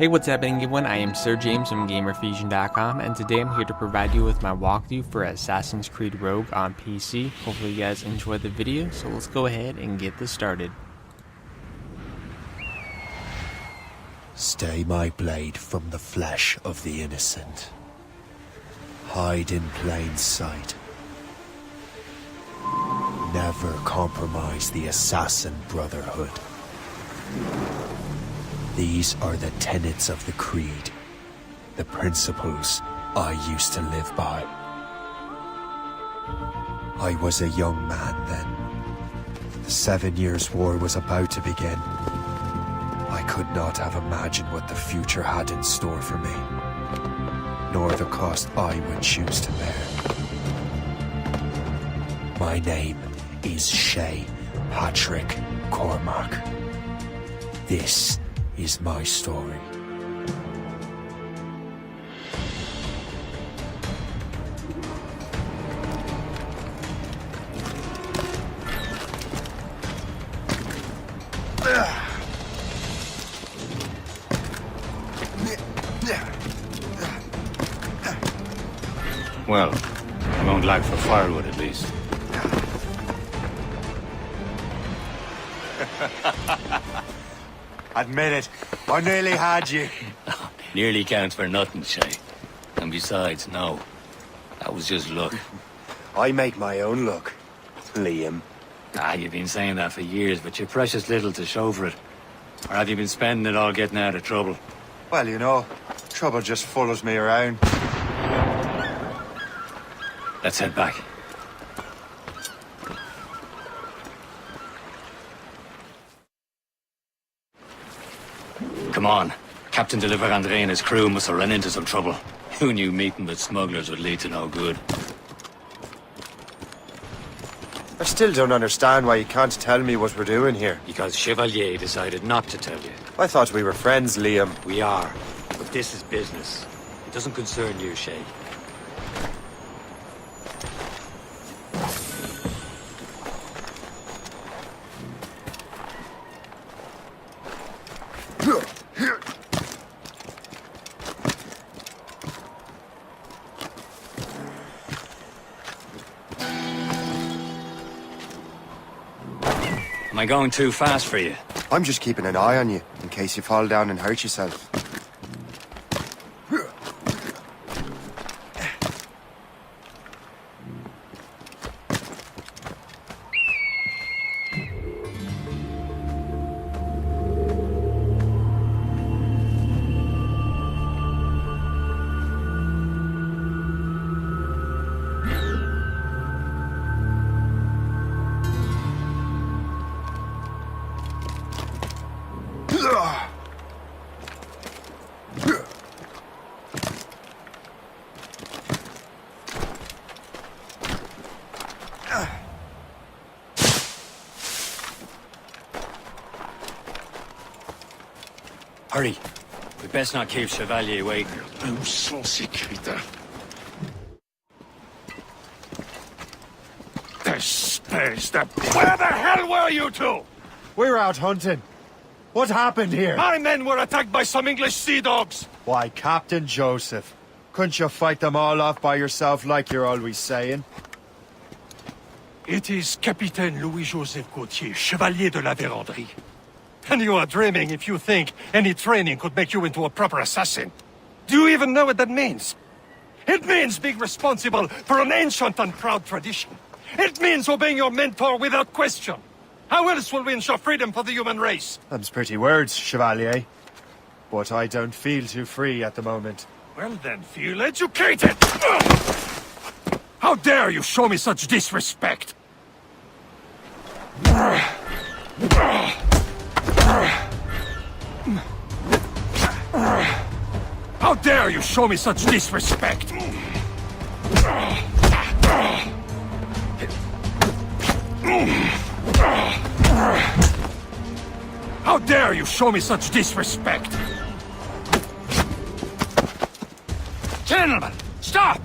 Hey, what's happening everyone? I am Sir James from Gamerfuzion.com, and today I'm here to provide you with my walkthrough for Assassin's Creed Rogue on PC. Hopefully you guys enjoyed the video, so let's go ahead and get this started. Stay my blade from the flesh of the innocent. Hide in plain sight. Never compromise the Assassin Brotherhood. These are the tenets of the creed, the principles I used to live by. I was a young man then. The 7 Years' War was about to begin. I could not have imagined what the future had in store for me, nor the cost I would choose to bear. My name is Shay Patrick Cormac. This is my story. Well, I won't lack for firewood at least. Admit it, I nearly had you. Nearly counts for nothing, Shay. And besides, no. That was just luck. I make my own luck, Liam. You've been saying that for years, but you're precious little to show for it. Or have you been spending it all getting out of trouble? Well, you know, trouble just follows me around. Let's head back. Come on. Captain de Andre and his crew must have run into some trouble. Who knew meeting with smugglers would lead to no good? I still don't understand why you can't tell me what we're doing here. Because Chevalier decided not to tell you. I thought we were friends, Liam. We are. But this is business. It doesn't concern you, Shay. Am I going too fast for you? I'm just keeping an eye on you, in case you fall down and hurt yourself. Hurry. We best not keep Chevalier waiting. Où sont ces crétins? Where the hell were you two? We're out hunting. What happened here? My men were attacked by some English sea dogs. Why, Captain Joseph. Couldn't you fight them all off by yourself like you're always saying? It is Capitaine Louis-Joseph Gauthier, Chevalier de la Vérendrye. And you are dreaming if you think any training could make you into a proper assassin. Do you even know what that means? It means being responsible for an ancient and proud tradition. It means obeying your mentor without question. How else will we ensure freedom for the human race? Them's pretty words, Chevalier. But I don't feel too free at the moment. Well then, feel educated! How dare you show me such disrespect? How dare you show me such disrespect? How dare you show me such disrespect? Gentlemen, stop!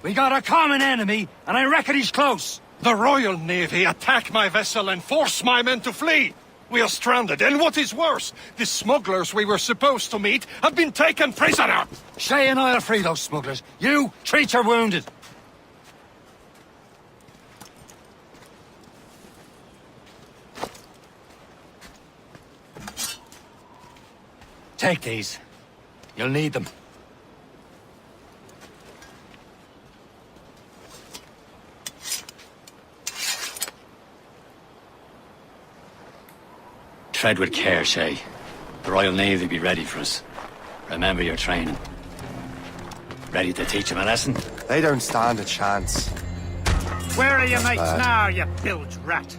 We got a common enemy, and I reckon he's close. The Royal Navy attack my vessel and force my men to flee. We are stranded, and what is worse, the smugglers we were supposed to meet have been taken prisoner! Shay and I'll free those smugglers. You, treat your wounded. Take these. You'll need them. Tread with care, Shay. The Royal Navy will be ready for us. Remember your training. Ready to teach them a lesson? They don't stand a chance. Where are your mates now, you bilge rat?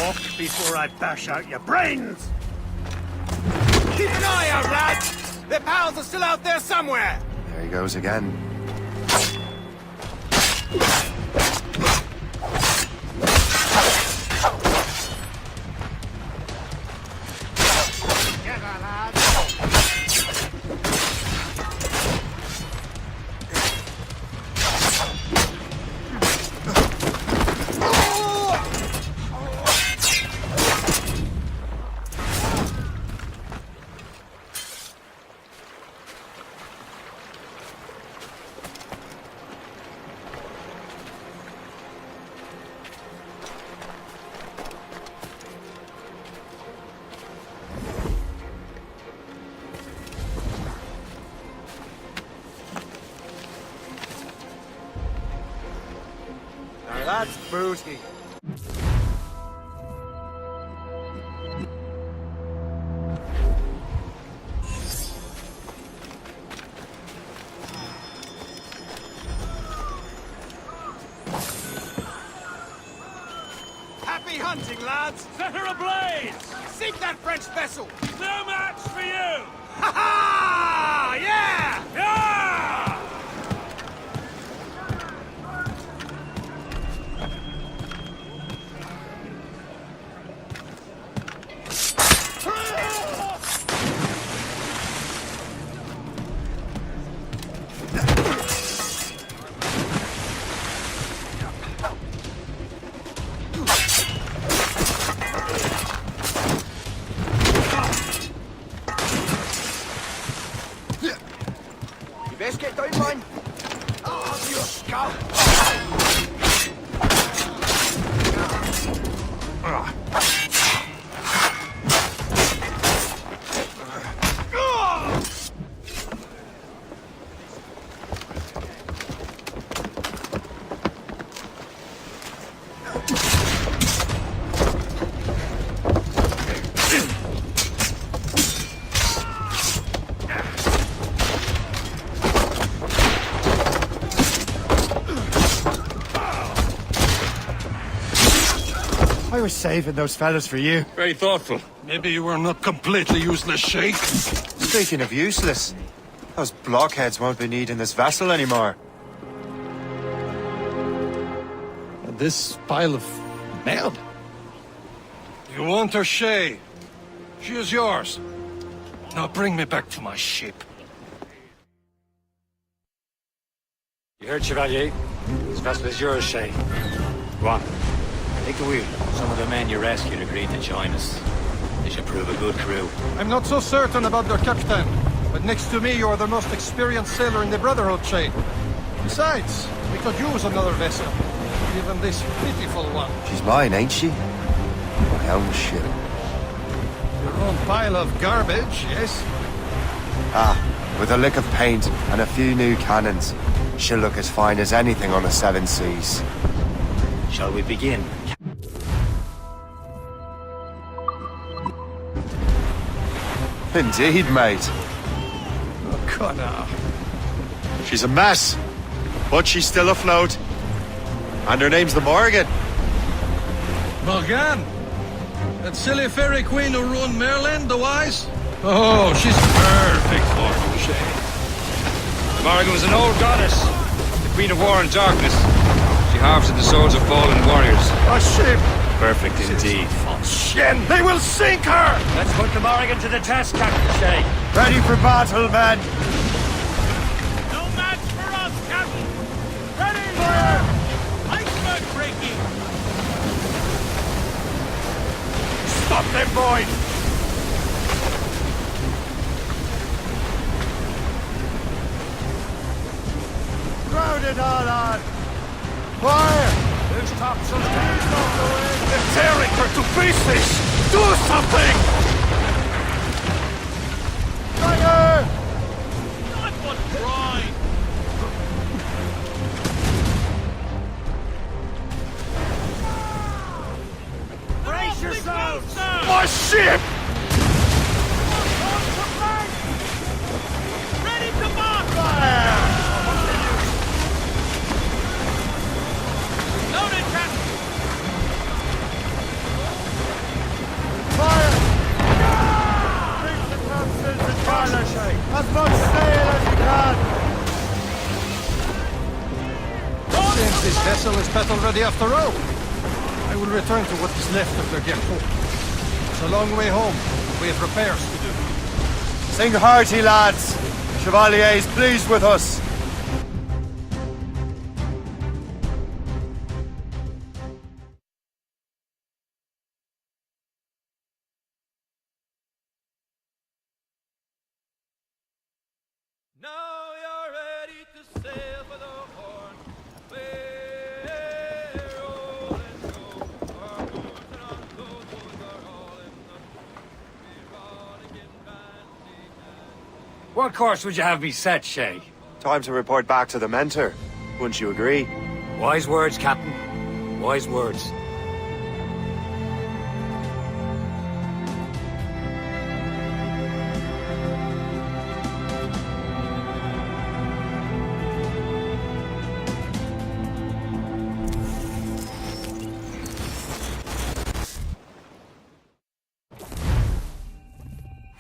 Walk before I bash out your brains! Keep an eye out, lads! Their pals are still out there somewhere! There he goes again. Now that's booty. Happy hunting, lads! Set her ablaze! Sink that French vessel! No match for you! Ha ha! Yeah! Yeah! You best get down, man. Oh, your skull! I was saving those fellas for you. Very thoughtful. Maybe you were not completely useless, Shay. Speaking of useless, those blockheads won't be needing this vessel anymore. And this pile of mail? You want her, Shay? She is yours. Now bring me back to my ship. You heard, Chevalier? This vessel is yours, Shay. Go on. Take the wheel. Some of the men you rescued agreed to join us. They should prove a good crew. I'm not so certain about their captain, but next to me you are the most experienced sailor in the Brotherhood, Shay. Besides, we could use another vessel. Even this pitiful one. She's mine, ain't she? My own ship. Your own pile of garbage, yes? Ah, with a lick of paint and a few new cannons, she'll look as fine as anything on the seven seas. Shall we begin? Indeed, mate. Oh, Connor. She's a mess, but she's still afloat. And her name's the Morgan. Morgan? That silly fairy queen who ruined Merlin, the wise? Oh, she's perfect for you, Shay. Morrigan was an old goddess, the queen of war and darkness. She harvested the souls of fallen warriors. A ship! Perfect indeed. Shen! They will sink her! Let's put the Morrigan to the test, Captain Shay. Ready for battle, men! No match for us, Captain! Ready! Fire! Iceberg breaking! Stop them, boys! Crowded all on! Fire! There's topsails. They're tearing her to pieces! Do something! Fire! Not one try! Brace yourselves! My ship! Ready to march! Loaded, Captain! Fire! Bring the topsails and garnish as much sail as you can! Since this vessel is battle ready off the road, I will return to what is left of their depot. It's a long way home. We have repairs to do. Sing hearty, lads! Chevalier is pleased with us. Now you're ready to sail for the Horn. We're rolling go. Our boots and our clothes are all in the we're rolling in vanity. What course would you have me set, Shay? Time to report back to the mentor. Wouldn't you agree? Wise words, Captain. Wise words.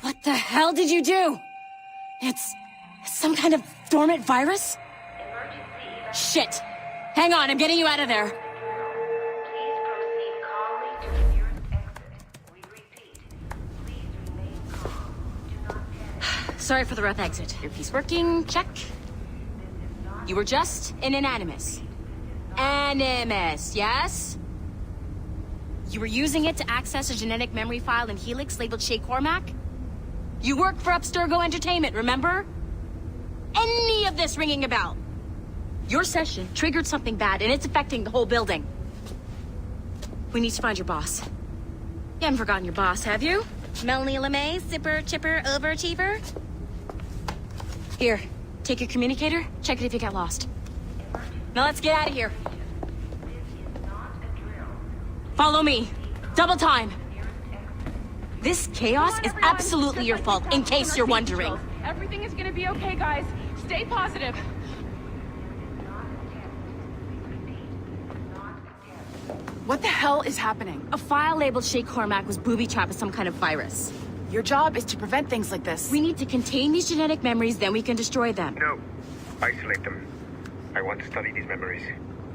What the hell did you do? It's some kind of dormant virus? Shit! Hang on, I'm getting you out of there. Please proceed calmly to the nearest exit. We repeat, please remain calm. Do not panic. Sorry for the rough exit. Earpiece working, check. You were just an animus. Animus, yes? You were using it to access a genetic memory file in Helix labeled Shay Cormac? You work for Abstergo Entertainment, remember? Any of this ringing a bell? Your session triggered something bad, and it's affecting the whole building. We need to find your boss. You haven't forgotten your boss, have you? Melanie LeMay, zipper, chipper, overachiever? Here, take your communicator, check it if you get lost. Now let's get out of here. Follow me. Double time. This chaos is absolutely your fault, in case you're wondering. Everything is gonna be okay, guys. Stay positive. What the hell is happening? A file labeled Shay Cormac was booby-trapped with some kind of virus. Your job is to prevent things like this. We need to contain these genetic memories, then we can destroy them. No. Isolate them. I want to study these memories.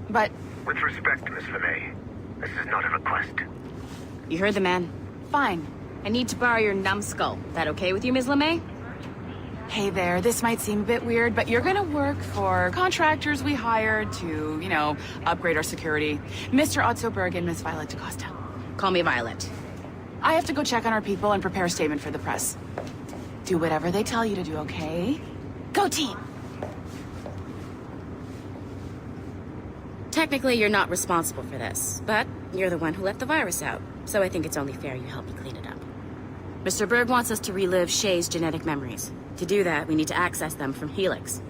But... With respect, Miss LeMay, this is not a request. You heard the man. Fine. I need to borrow your numbskull. That okay with you, Ms. LeMay? Hey there, this might seem a bit weird, but you're gonna work for contractors we hired to, you know, upgrade our security. Mr. Otto Berg and Miss Violet DaCosta. Call me Violet. I have to go check on our people and prepare a statement for the press. Do whatever they tell you to do, okay? Go team! Technically, you're not responsible for this, but you're the one who let the virus out, so I think it's only fair you help me clean it up. Mr. Berg wants us to relive Shay's genetic memories. To do that, we need to access them from Helix.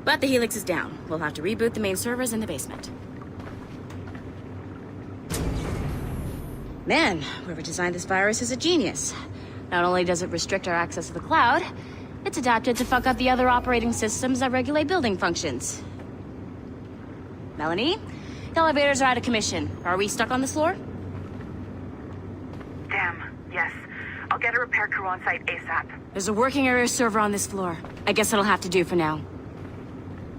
But the Helix is down. We'll have to reboot the main servers in the basement. Man, whoever designed this virus is a genius. Not only does it restrict our access to the cloud, it's adapted to fuck up the other operating systems that regulate building functions. Melanie? The elevators are out of commission. Are we stuck on this floor? Damn, yes. I'll get a repair crew on site ASAP. There's a working area server on this floor. I guess that'll have to do for now.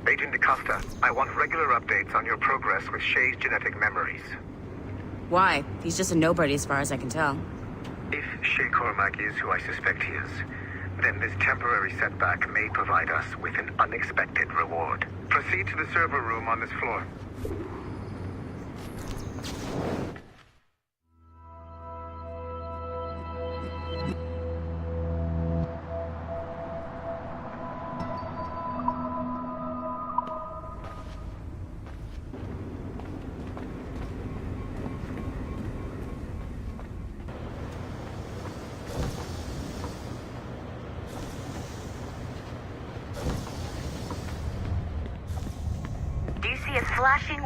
Agent DaCosta, I want regular updates on your progress with Shay's genetic memories. Why? He's just a nobody as far as I can tell. If Shay Cormac is who I suspect he is, then this temporary setback may provide us with an unexpected reward. Proceed to the server room on this floor. Flashing.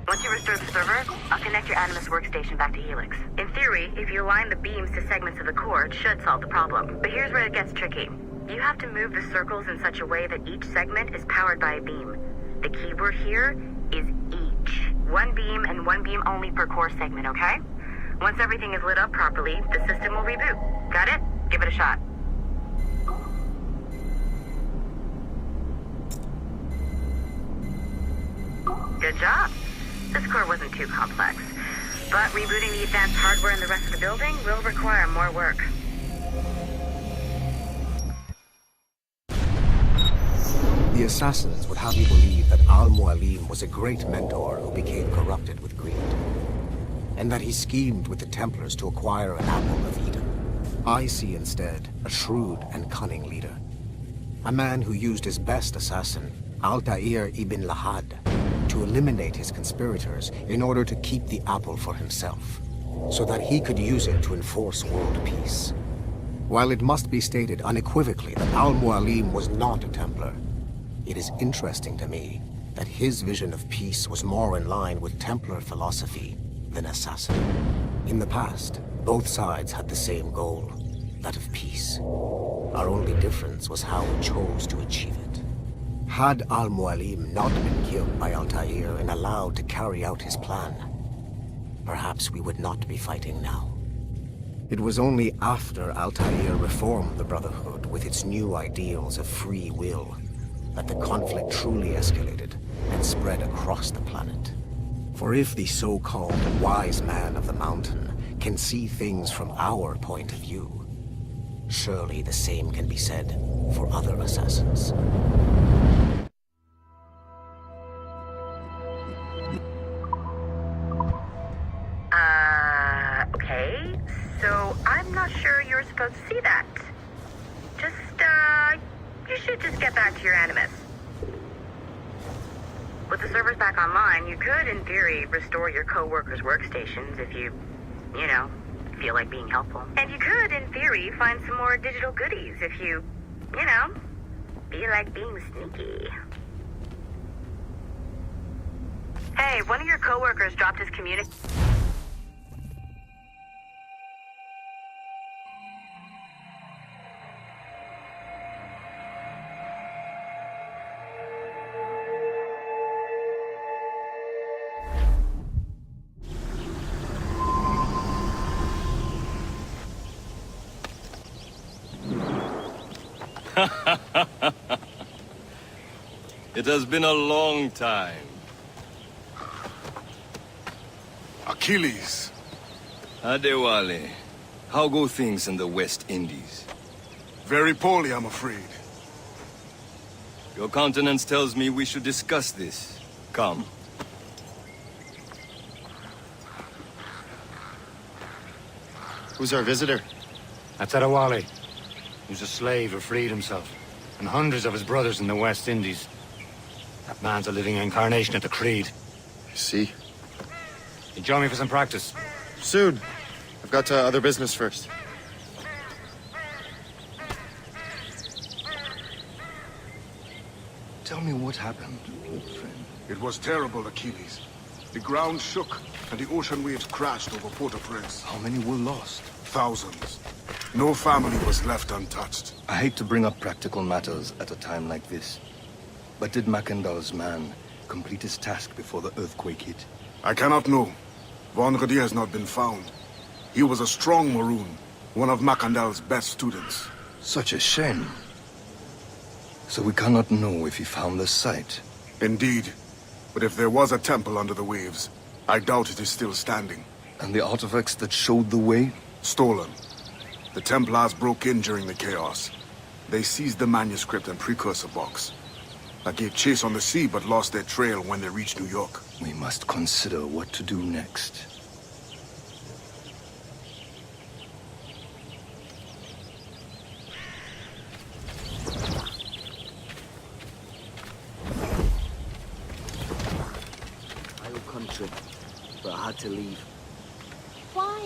Once you restore the server, I'll connect your Animus workstation back to Helix. In theory, if you align the beams to segments of the core, it should solve the problem. But here's where it gets tricky. You have to move the circles in such a way that each segment is powered by a beam. The keyword here is each. One beam and one beam only per core segment, okay? Once everything is lit up properly, the system will reboot. Got it? Give it a shot. Good job. This core wasn't too complex, but rebooting the advanced hardware in the rest of the building will require more work. The Assassins would have you believe that Al-Mualim was a great mentor who became corrupted with greed, and that he schemed with the Templars to acquire an apple of Eden. I see instead a shrewd and cunning leader, a man who used his best assassin, Altair ibn Lahad, to eliminate his conspirators in order to keep the apple for himself, so that he could use it to enforce world peace. While it must be stated unequivocally that Al-Mualim was not a Templar, it is interesting to me that his vision of peace was more in line with Templar philosophy than Assassin. In the past, both sides had the same goal, that of peace. Our only difference was how we chose to achieve it. Had Al-Mualim not been killed by Altair and allowed to carry out his plan, perhaps we would not be fighting now. It was only after Altair reformed the Brotherhood with its new ideals of free will that the conflict truly escalated and spread across the planet. For if the so-called wise man of the mountain can see things from our point of view, surely the same can be said for other assassins. Okay, so I'm not sure you're supposed to see that. You should just get back to your Animus. With the servers back online, you could, in theory, restore your co-workers' workstations if you feel like being helpful. And you could, in theory, find some more digital goodies if you feel like being sneaky. Hey, one of your co-workers dropped his It has been a long time. Achilles. Adewale, how go things in the West Indies? Very poorly, I'm afraid. Your countenance tells me we should discuss this. Come. Who's our visitor? That's Adewale. Who's a slave who freed himself, and hundreds of his brothers in the West Indies. That man's a living incarnation of the Creed. I see. You join me for some practice? Soon. I've got other business first. Tell me what happened, old friend. It was terrible, Achilles. The ground shook, and the ocean waves crashed over Port-au-Prince. How many were lost? Thousands. No family was left untouched. I hate to bring up practical matters at a time like this. But did Mackandal's man complete his task before the earthquake hit? I cannot know. Vonredi has not been found. He was a strong Maroon, one of Mackandal's best students. Such a shame. So we cannot know if he found the site. Indeed. But if there was a temple under the waves, I doubt it is still standing. And the artifacts that showed the way? Stolen. The Templars broke in during the chaos. They seized the manuscript and precursor box. They gave chase on the sea but lost their trail when they reached New York. We must consider what to do next. I owe country, but I had to leave. Why?